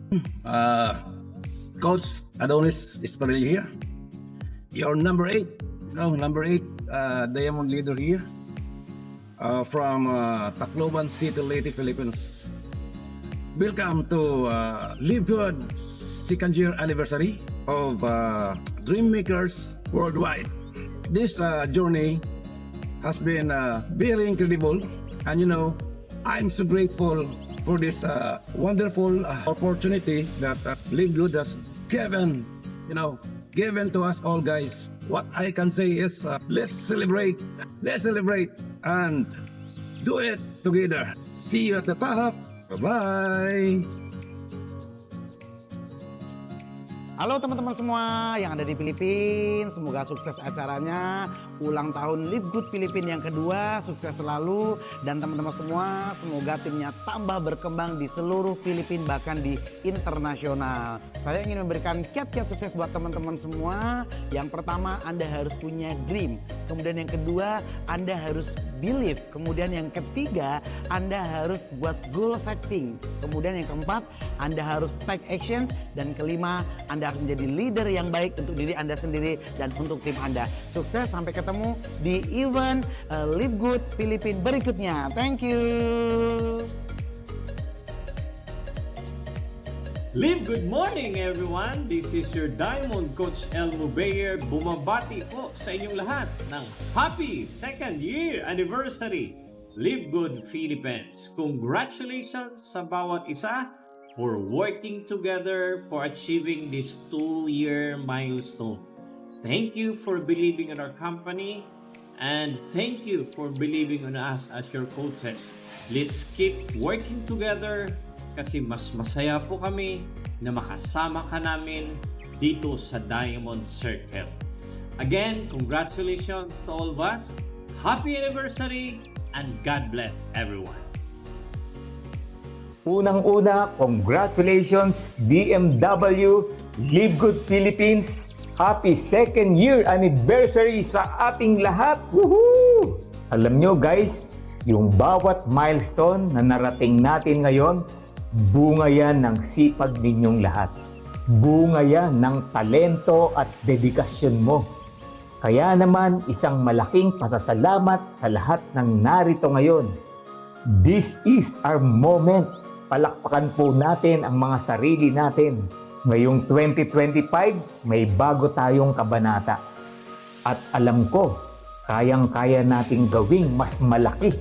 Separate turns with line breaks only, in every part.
Uh, Coach Adonis Espadilla here. Your number 8, number 8 Diamond leader here from Tacloban City, Leyte, Philippines. Welcome to Live Good second year anniversary of Dream Makers Worldwide. This journey has been very incredible, and I'm so grateful for this wonderful opportunity that Live Good has given to us all, guys. What I can say is let's celebrate and do it together. See you at the top. Bye-bye.
Halo teman-teman semua yang ada di Filipina, semoga sukses acaranya. Ulang tahun Live Good Filipina yang kedua, sukses selalu. Dan teman-teman semua, semoga timnya tambah berkembang di seluruh Filipina, bahkan di internasional. Saya ingin memberikan kiat-kiat sukses buat teman-teman semua. Yang pertama, Anda harus punya dream. Kemudian yang kedua, Anda harus believe. Kemudian yang ketiga, Anda harus buat goal setting. Kemudian yang keempat, Anda harus take action. Dan kelima, Anda harus menjadi leader yang baik untuk diri Anda sendiri dan untuk tim Anda. Sukses, sampai ketemu di event Live Good Filipina berikutnya. Thank you.
Live good morning everyone! This is your Diamond Coach Elmo Bayer. Bumabati po sa inyong lahat ng happy second year anniversary Live Good Philippines. Congratulations sa bawat isa for working together for achieving this 2-year milestone. Thank you for believing in our company, and thank you for believing on us as your coaches. Let's keep working together kasi mas masaya po kami na makasama ka namin dito sa Diamond Circle. Again, congratulations to all of us. Happy anniversary and God bless everyone.
Unang-una, congratulations BMW Live Good Philippines. Happy second year anniversary sa ating lahat. Woohoo! Alam nyo guys, yung bawat milestone na narating natin ngayon, bunga yan ng sipag ninyong lahat. Bunga yan ng talento at dedikasyon mo. Kaya naman, isang malaking pasasalamat sa lahat ng narito ngayon. This is our moment. Palakpakan po natin ang mga sarili natin. Ngayong 2025, may bago tayong kabanata. At alam ko, kayang-kaya nating gawing mas malaki,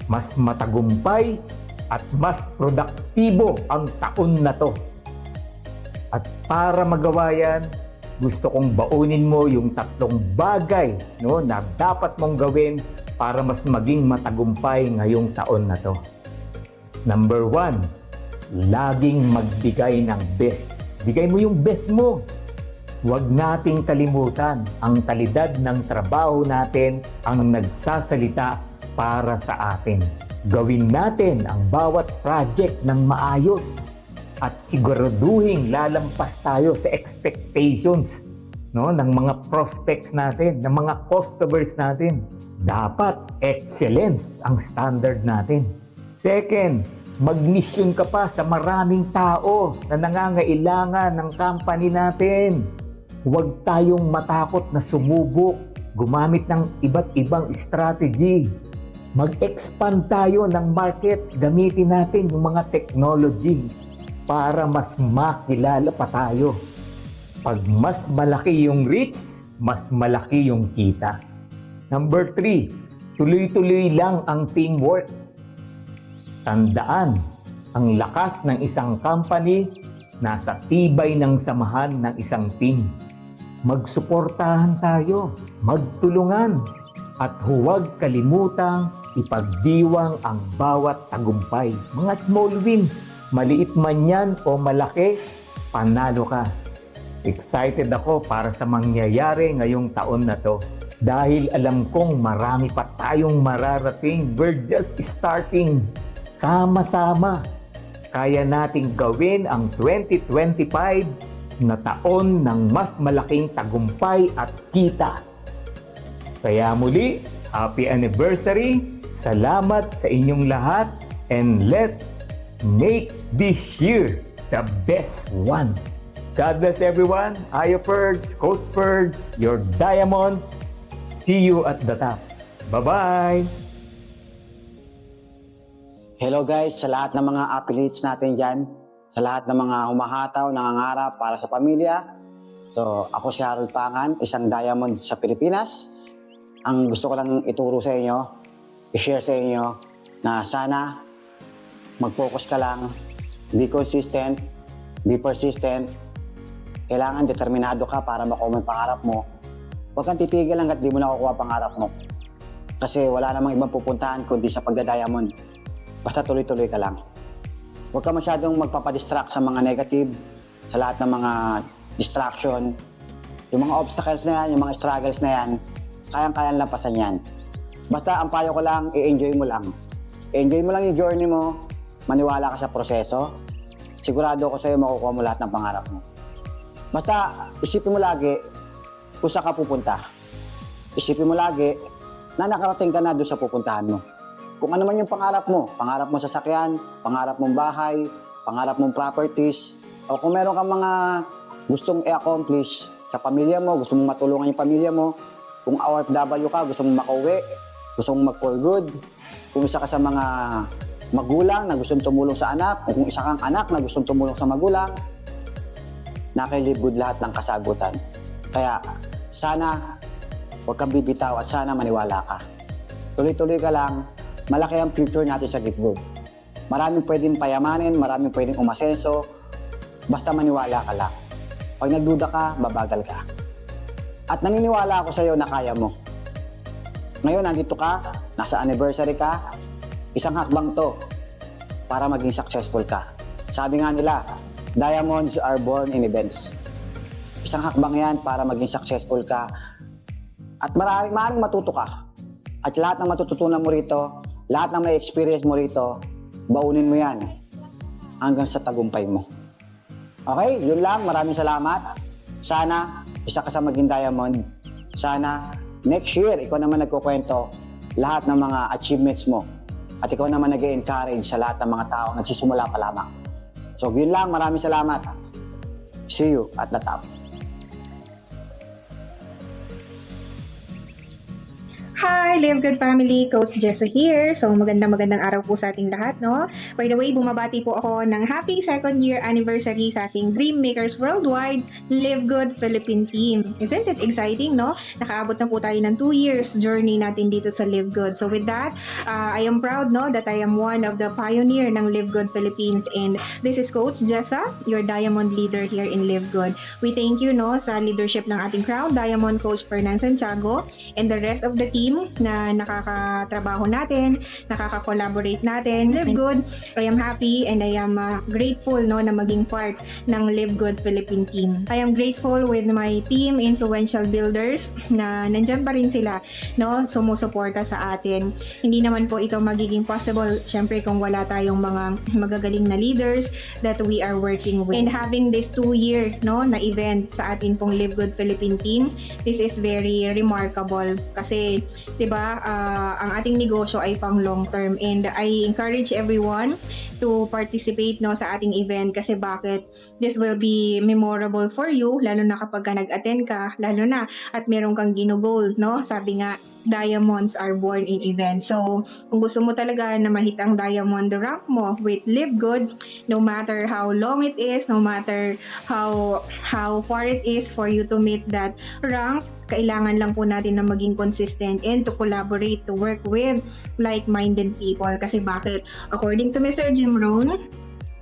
mas matagumpay, at mas produktibo ang taon na to. At para magawa yan, gusto kong baunin mo yung 3 bagay na dapat mong gawin para mas maging matagumpay ngayong taon na to. Number 1, laging magbigay ng best. Bigay mo yung best mo. Huwag nating kalimutan, ang kalidad ng trabaho natin ang nagsasalita para sa atin. Gawin natin ang bawat project ng maayos at siguraduhin lalampas tayo sa expectations ng mga prospects natin, ng mga customers natin. Dapat excellence ang standard natin. Second, mag-mission ka pa sa maraming tao na nangangailangan ng company natin. Huwag tayong matakot na sumubok, gumamit ng iba't ibang strategy. Mag-expand tayo ng market, gamitin natin yung mga technology para mas makilala pa tayo. Pag mas malaki yung reach, mas malaki yung kita. Number 3, tuloy-tuloy lang ang teamwork. Tandaan, ang lakas ng isang company nasa tibay ng samahan ng isang team. Magsuportahan tayo, magtulungan, at huwag kalimutang ipagdiwang ang bawat tagumpay. Mga small wins, maliit man yan o malaki, panalo ka. Excited ako para sa mangyayari ngayong taon na to. Dahil alam kong marami pa tayong mararating. We're just starting. Sama-sama, kaya nating gawin ang 2025 na taon ng mas malaking tagumpay at kita. Kaya muli, happy anniversary, salamat sa inyong lahat, and let's make this year the best one. God bless everyone. Ayo Ferds, Coach Ferds, your diamond. See you at the top. Bye-bye!
Hello guys, sa lahat ng mga athletes natin dyan, sa lahat ng mga humahataw, nangangarap para sa pamilya. So, ako si Harold Pangan, isang diamond sa Pilipinas. Ang gusto ko lang ituro sa inyo, i-share sa inyo na sana mag-focus ka lang, be consistent, be persistent. Kailangan determinado ka para makuha mo yung pangarap mo. Huwag kang titigil hanggat di mo nakukuha pangarap mo. Kasi wala namang ibang pupuntahan kundi sa pagda-diamond. Basta tuloy-tuloy ka lang. Huwag ka masyadong magpapadistract sa mga negative, sa lahat ng mga distraction. Yung mga obstacles na yan, yung mga struggles na yan, kayang-kayang lampasan yan. Basta ang payo ko lang, i-enjoy mo lang. I-enjoy mo lang yung journey mo, maniwala ka sa proseso. Sigurado ko sa'yo makukuha mo lahat ng pangarap mo. Basta isipin mo lagi kung saan ka pupunta. Isipin mo lagi na nakarating ka na doon sa pupuntahan mo. Kung ano man yung pangarap mo sa sasakyan, pangarap mong bahay, pangarap mong properties, o kung meron kang mga gustong i-accomplish sa pamilya mo, gusto mong matulungan yung pamilya mo, kung OFW ka, gusto mong makauwi, gusto mong mag-for good, kung isa ka sa mga magulang na gustong tumulong sa anak, o kung isa kang anak na gustong tumulong sa magulang, naka-live good lahat ng kasagutan. Kaya sana huwag kang bibitaw at sana maniwala ka. Tuloy-tuloy ka lang, malaki ang future natin sa Live Good. Maraming pwedeng payamanin, maraming pwedeng umasenso, basta maniwala ka lang. Pag nagduda ka, babagal ka. At naniniwala ako sa iyo na kaya mo. Ngayon, nandito ka, nasa anniversary ka, isang hakbang to para maging successful ka. Sabi nga nila, diamonds are born in events. Isang hakbang yan para maging successful ka. At maraming matuto ka. At lahat ng matututunan mo rito, lahat ng may experience mo rito, baunin mo yan hanggang sa tagumpay mo. Okay, yun lang. Maraming salamat. Sana isa ka sa maging diamond. Sana next year, ikaw naman nagkukwento lahat ng mga achievements mo. At ikaw naman nag-encourage sa lahat ng mga tao nagsisimula pa lamang. So, yun lang. Maraming salamat. See you at the top.
Hi, Live Good Family! Coach Jessa here. So, magandang araw po sa ating lahat, no? By the way, bumabati po ako ng happy second year anniversary sa ating Dream Makers Worldwide Live Good Philippine Team. Isn't it exciting, no? Nakaabot na po tayo ng 2 years journey natin dito sa Live Good. So, with that, I am proud, no, that I am one of the pioneer ng Live Good Philippines. And this is Coach Jessa, your diamond leader here in Live Good. We thank you, no, sa leadership ng ating Crown Diamond Coach Fernan Santiago and the rest of the team na nakakatrabaho natin, nakaka-collaborate natin. Live Good, I am happy and I am grateful, no, na maging part ng Live Good Philippine team. I am grateful with my team, influential builders, na nandyan pa rin sila, no, sumusuporta sa atin. Hindi naman po ito magiging possible, syempre, kung wala tayong mga magagaling na leaders that we are working with. And having this 2-year, no, na event sa atin pong Live Good Philippine team, this is very remarkable kasi 'di ba, ang ating negosyo ay pang long term, and I encourage everyone to participate, no, sa ating event kasi bakit? This will be memorable for you, lalo na kapag nag-attend ka, lalo na at meron kang ginugol, no? Sabi nga, diamonds are born in events. So, kung gusto mo talaga na mahit ang diamond rank mo with Live Good, no matter how long it is, no matter how far it is for you to meet that rank, kailangan lang po natin na maging consistent and to collaborate, to work with like-minded people. Kasi bakit? According to Mr. Jim Rohn,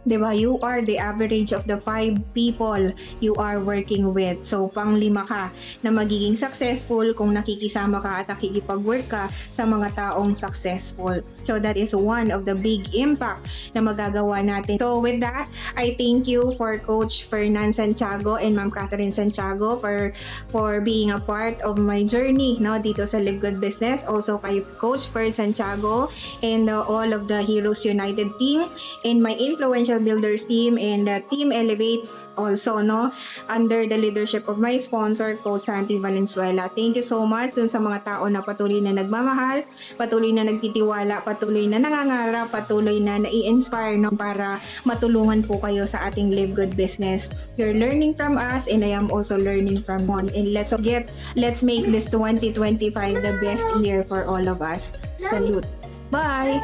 diba, you are the average of the 5 people you are working with. So, pang-5 ka na magiging successful kung nakikisama ka at nakikipag-work ka sa mga taong successful. So, that is one of the big impact na magagawa natin. So, with that, I thank you for Coach Fernan Santiago and Ma'am Catherine Santiago for being a part of my journey, no, dito sa Live Good Business. Also, kay Coach Fer Santiago and all of the Heroes United team and my influential Potential Builders team and Team Elevate also, no? Under the leadership of my sponsor, Coach Santi Valenzuela. Thank you so much dun sa mga tao na patuloy na nagmamahal, patuloy na nagtitiwala, patuloy na nangangarap, patuloy na nai-inspire, no? Para matulungan po kayo sa ating Live Good business. You're learning from us and I am also learning from one. And let's make this 2025 the best year for all of us. Salute. Bye!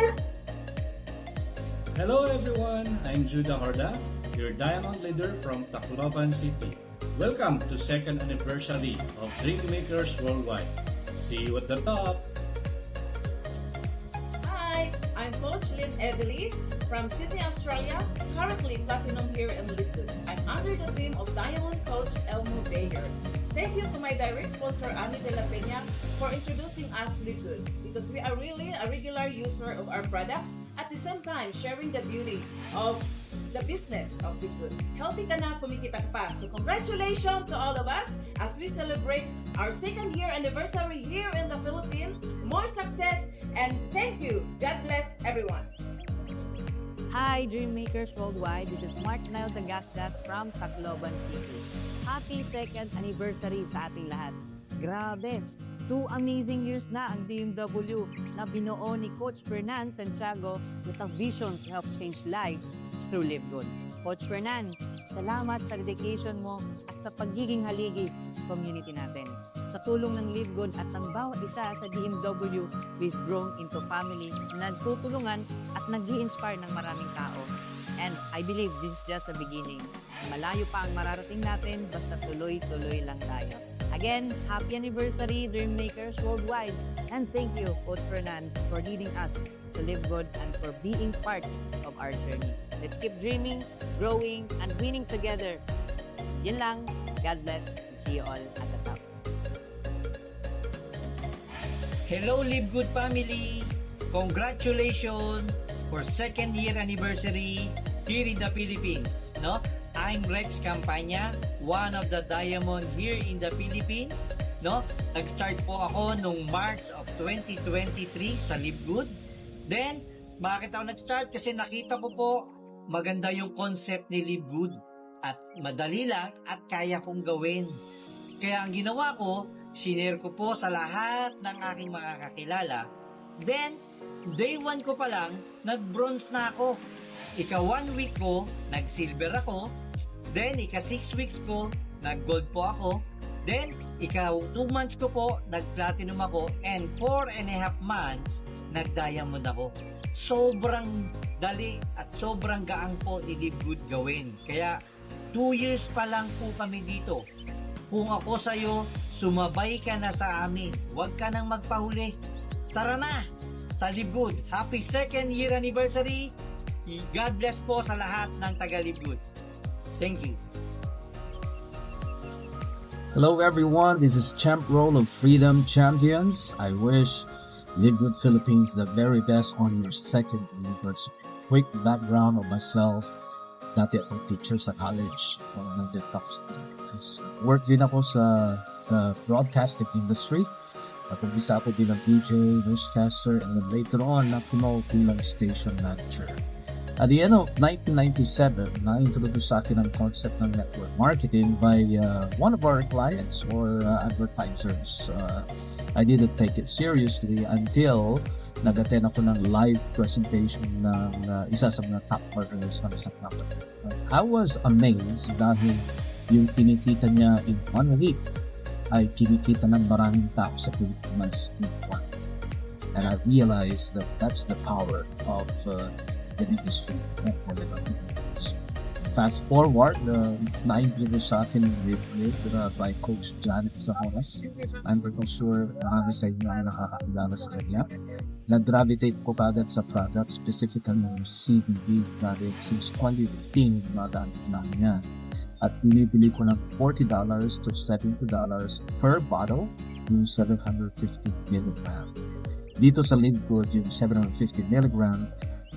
Hello everyone, I'm Judah Horda, your Diamond Leader from Tacloban City. Welcome to second anniversary of Dreammakers Worldwide. See you at the top!
Hi, I'm Coach Lynn Evely from Sydney, Australia, currently Platinum here in Live Good. I'm under the team of Diamond Coach Elmo Bayer. Thank you to my direct sponsor Annie De La Peña for introducing us Live Good because we are really a regular user of our products at the same time sharing the beauty of the business of Live Good. Healthy ka na, kumikita ka pa. So congratulations to all of us as we celebrate our second year anniversary here in the Philippines. More success and thank you. God bless everyone.
Hi, Dreammakers Worldwide. This is Mark Nile Dagastas from Tacloban City. Happy second anniversary sa ating lahat. Grabe! 2 amazing years na ang DMW na binuo ni Coach Fernan Santiago with a vision to help change lives through Live Good. Coach Fernan, salamat sa dedication mo at sa pagiging haligi sa community natin. Sa tulong ng Live Good at ng bawat isa sa DMW, we've grown into family na nagtutulungan at nag-i-inspire ng maraming tao. And I believe this is just a beginning. Malayo pa ang mararating natin basta tuloy-tuloy lang tayo. Again, happy anniversary, Dreammakers Worldwide. And thank you, Coach Fernan, for leading us to Live Good and for being part of our journey. Let's keep dreaming, growing, and winning together. Yan lang. God bless. See you all at the top.
Hello Live Good family! Congratulations for second year anniversary here in the Philippines. No? I'm Rex Campanya, one of the diamond here in the Philippines. No? Nag-start po ako nung March of 2023 sa Live Good. Then, bakit ako nag-start? Kasi nakita ko po maganda yung concept ni Live Good at madali lang at kaya kong gawin. Kaya ang ginawa ko, shinare ko po sa lahat ng aking mga kakilala. Then, day 1 ko pa lang, nag-bronze na ako. Ika 1 week ko, nag-silver ako. Then, ika 6 weeks ko, nag-gold po ako. Then, ika 2 months ko po, nag-platinum ako. And 4.5 months, nag-diamond ako. Sobrang dali at sobrang gaang po ni Live Good gawin. Kaya, 2 years pa lang po kami dito. Kung ako sa'yo, sumabay ka na sa amin. Huwag ka nang magpahuli. Tara na! Sa Live Good, happy second year anniversary! God bless po sa lahat ng taga Live Good. Thank you.
Hello everyone, this is Champ Roll of Freedom Champions. I wish Live Good Philippines the very best on your second anniversary. Quick background of myself. Dati akong teacher sa college. Work din ako sa broadcasting industry. Nag-umpisa ako bilang DJ, newscaster, and then later on, na-promote bilang station manager. At the end of 1997, na-introduce sa akin ang concept ng network marketing by one of our clients or advertisers. I didn't take it seriously until nag-attend ako ng live presentation ng isa sa mga top partners ng isang company. I was amazed dahil yung kinikita niya in 1 week ay kinikita ng maraming tao sa Pilipinas in 1 week. And I realized that that's the power of the industry. Fast forward, na-introduce sa akin by Coach Janet Zahoras. I'm pretty sure marami sa inyo ang nakakakilala sa kanya. Nag-gravitate ko kagad sa product, specifically ng CBD product since 2015, nagamit na niya. At binibili ko ng $40 to $70 per bottle, yung 750 mg. Dito sa Live Good, yung 750 mg,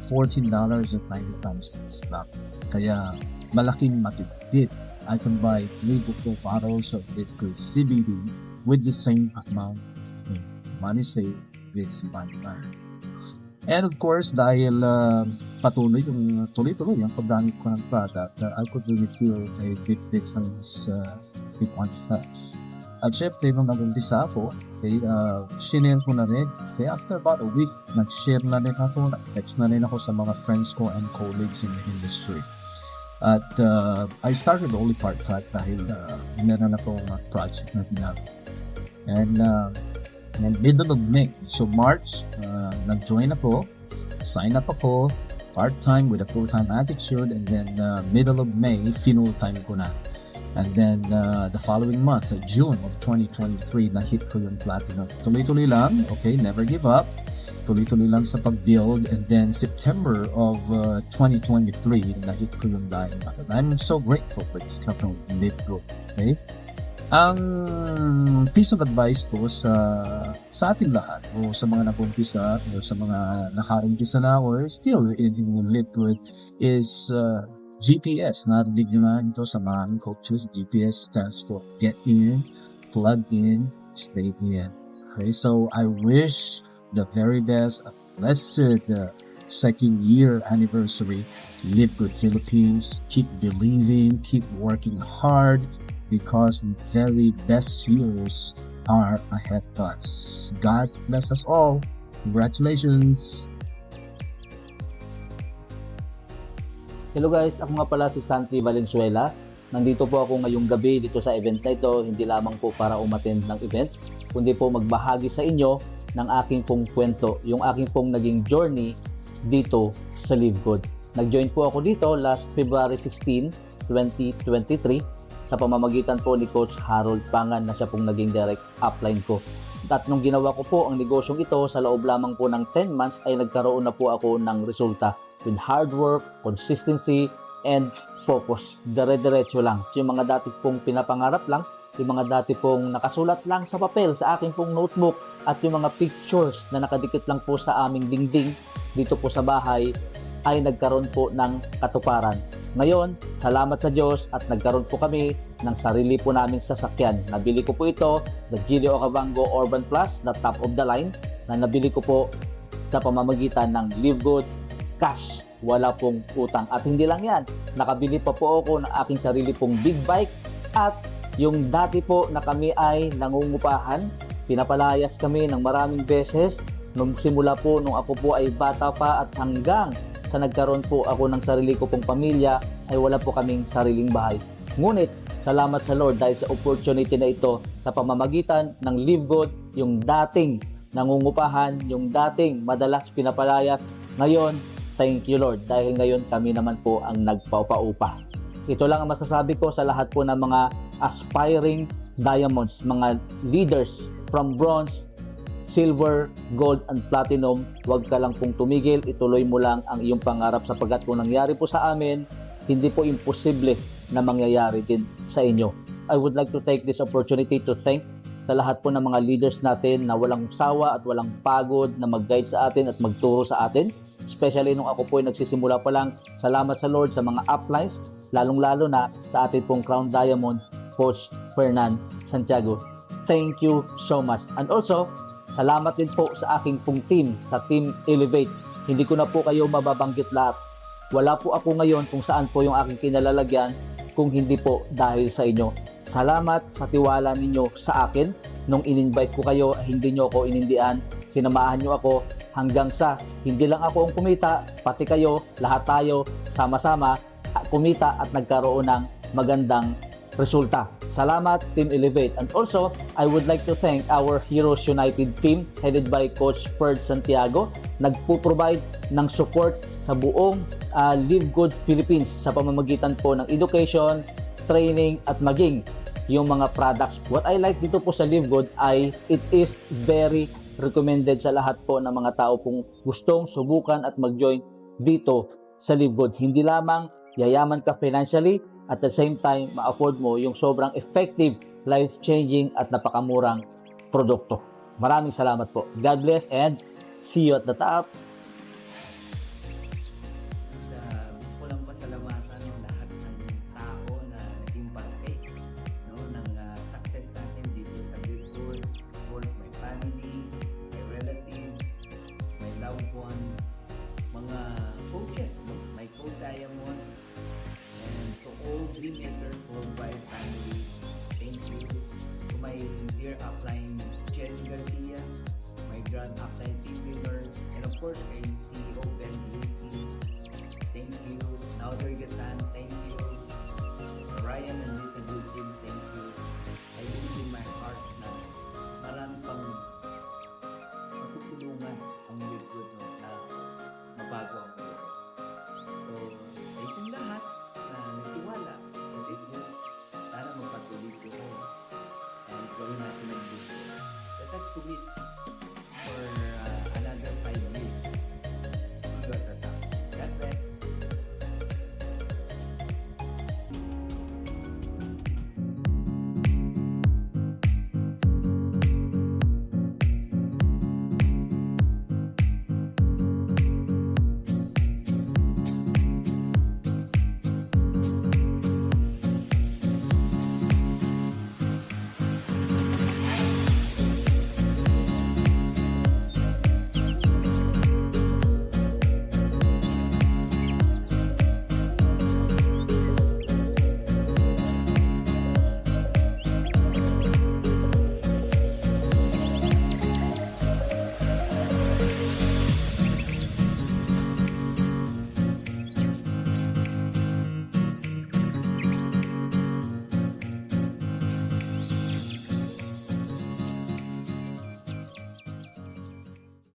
$14.95 lang. Kaya malaking matipid. I can buy 3 to 4 bottles of Live Good CBD with the same amount of money saved with money earned. And of course, dahil patuloy yung tuloy-tuloy yung paggamit ko ng product, I could really feel a big difference with one touch. At syempre, nung nag-umpisa ako, okay, shinare ko na rin. Okay, after about a week, nag-share na rin ako, nag-text na rin ako sa mga friends ko and colleagues in the industry. At I started only part-time dahil meron akong project na ginagawa. And middle of May, so March, nag-join ako, sign up ako, part-time with a full-time attitude, and then middle of May, full-time ko na. And then the following month, June of 2023, na-hit ko yung platinum. Tuloy-tuloy lang, okay, never give up. Tuloy-tuloy lang sa pag-build. And then September of 2023, na-hit ko yung diamond. And I'm so grateful for this company, LiveGood, okay? Ang piece of advice ko sa ating lahat, o sa mga nag-umpisa, o sa mga naka-umpisa na, or still in LiveGood, is GPS. Narinig nyo na ito sa mga coaches. GPS stands for get in, plug in, stay in. Okay, so I wish the very best, a blessed second year anniversary. LiveGood Philippines. Keep believing, keep working hard, because the very best years are ahead of us. God bless us all. Congratulations!
Hello guys, ako nga pala si Santi Valenzuela. Nandito po ako ngayong gabi dito sa event na ito, hindi lamang po para umattend ng event, kundi po magbahagi sa inyo ng aking pong kwento, yung aking pong naging journey dito sa LiveGood. Nag-join po ako dito last February 16, 2023 sa pamamagitan po ni Coach Harold Pangan na siya pong naging direct upline ko. At nung ginawa ko po ang negosyong ito sa loob lamang po ng 10 months ay nagkaroon na po ako ng resulta with hard work, consistency, and focus. Dire-diretso lang. So, yung mga dati pong pinapangarap lang, yung mga dati pong nakasulat lang sa papel sa aking pong notebook at yung mga pictures na nakadikit lang po sa aming dingding dito po sa bahay ay nagkaroon po ng katuparan. Ngayon, salamat sa Diyos at nagkaroon po kami ng sarili po naming sasakyan. Nabili ko po ito, the Gilio Okavango Urban Plus, na top of the line, na nabili ko po sa pamamagitan ng LiveGood cash, wala pong utang. At hindi lang yan, nakabili pa po ako ng aking sarili pong big bike at yung dati po na kami ay nangungupahan, pinapalayas kami ng maraming beses nung simula po nung ako po ay bata pa at hanggang sa nagkaroon po ako ng sarili ko pong pamilya ay wala po kaming sariling bahay. Ngunit salamat sa Lord dahil sa opportunity na ito sa pamamagitan ng LiveGood, yung dating nangungupahan, yung dating madalas pinapalayas, ngayon thank you Lord dahil ngayon kami naman po ang nagpaupa-upa. Ito lang ang masasabi ko sa lahat po ng mga aspiring diamonds, mga leaders from bronze, silver, gold, and platinum. Huwag ka lang pong tumigil, ituloy mo lang ang iyong pangarap sapagkat kung nangyari po sa amin, hindi po imposible na mangyayari din sa inyo. I would like to take this opportunity to thank sa lahat po ng mga leaders natin na walang sawa at walang pagod na mag-guide sa atin at magturo sa atin. Especially nung ako po ay nagsisimula pa lang, salamat sa Lord sa mga uplines, lalong-lalo na sa ating pong Crown Diamond, Coach Fernan Santiago. Thank you so much. And also, salamat din po sa aking pong team, sa Team Elevate. Hindi ko na po kayo mababanggit lahat. Wala po ako ngayon kung saan po yung aking kinalalagyan kung hindi po dahil sa inyo. Salamat sa tiwala ninyo sa akin. Nung in-invite ko kayo, hindi nyo ako inindian. Sinamahan nyo ako hanggang sa hindi lang ako ang kumita, pati kayo, lahat tayo, sama-sama, kumita at nagkaroon ng magandang resulta. Salamat, Team Elevate. And also, I would like to thank our Heroes United team headed by Coach Ferd Santiago. Nagpo-provide ng support sa buong LiveGood Philippines sa pamamagitan po ng education, training at maging yung mga products. What I like dito po sa LiveGood ay it is very recommended sa lahat po ng mga tao pong gustong subukan at mag-join dito sa LiveGood. Hindi lamang yayaman ka financially, at the same time, ma-afford mo yung sobrang effective, life-changing at napakamurang produkto. Maraming salamat po. God bless and see you at the top.
Gusto ko lang pasalamatan ng lahat ng tao na naging parte ng success natin dito sa LiveGood. Of course, my family, my relatives, my loved ones, mga coaches volunteering here, upline Jen Garcia, my Grand Upline team leader, and of course kay CEO Ben Luisi. Thank you. Nauder Gatan, thank you. Ryan and Lisa Gulchin, thank you.